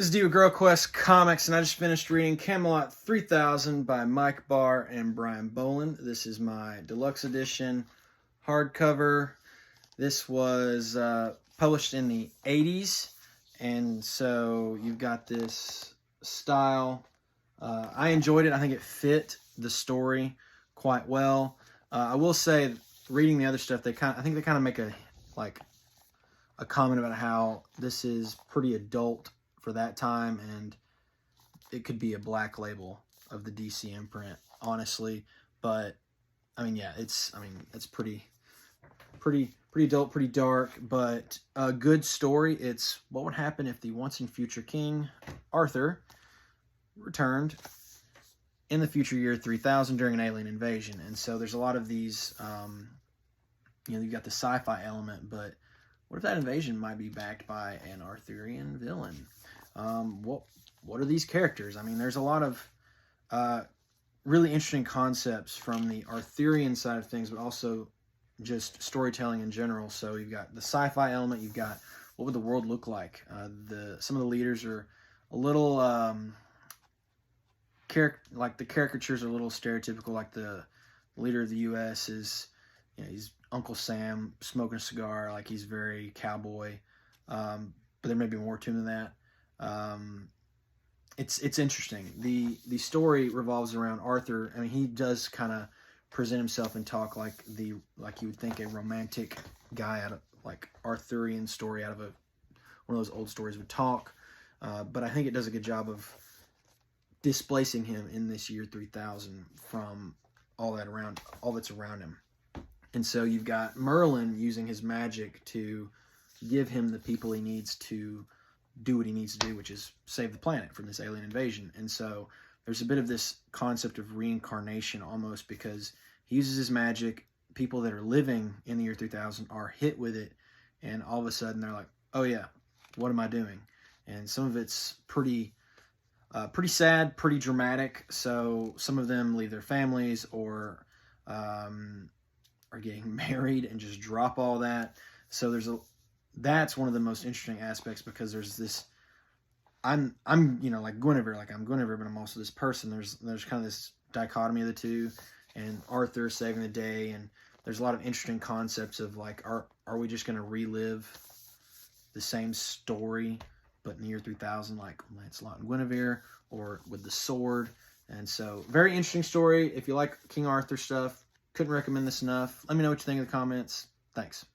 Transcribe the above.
This is D with Girl Quest Comics, and I just finished reading Camelot 3000 by Mike Barr and Brian Boland. This is my deluxe edition hardcover. This was published in the 80s, and so you've got this style. I enjoyed it. I think it fit the story quite well. I will say, reading the other stuff, I think they kind of make a comment about how this is pretty adult for that time, and it could be a black label of the DC imprint, honestly. But I mean, yeah, it's pretty adult, pretty dark, but a good story. It's what would happen if the once and future king Arthur returned in the future year 3000 during an alien invasion. And so there's a lot of these, you've got the sci-fi element, but what if that invasion might be backed by an Arthurian villain? What are these characters? I mean, there's a lot of really interesting concepts from the Arthurian side of things, but also just storytelling in general. So you've got the sci-fi element. You've got what would the world look like? Some of the leaders are a little the caricatures are a little stereotypical. Like the leader of the U.S. is, he's Uncle Sam smoking a cigar, like he's very cowboy. But there may be more to him than that. It's interesting. The story revolves around Arthur. I mean, he does kind of present himself and talk like you would think a romantic guy out of like Arthurian story out of one of those old stories would talk. But I think it does a good job of displacing him in this year 3000 from all that's around him. And so you've got Merlin using his magic to give him the people he needs to do what he needs to do, which is save the planet from this alien invasion. And so there's a bit of this concept of reincarnation almost, because he uses his magic. People that are living in the year 3000 are hit with it, and all of a sudden they're like, oh yeah, what am I doing? And some of it's pretty sad, pretty dramatic. So some of them leave their families or are getting married and just drop all that. So that's one of the most interesting aspects, because there's this, I'm like Guinevere, like I'm Guinevere, but I'm also this person. There's kind of this dichotomy of the two, and Arthur saving the day, and there's a lot of interesting concepts of like, are we just going to relive the same story, but in the year 3000, like Lancelot and Guinevere, or with the sword? And so, very interesting story. If you like King Arthur stuff, couldn't recommend this enough. Let me know what you think in the comments. Thanks.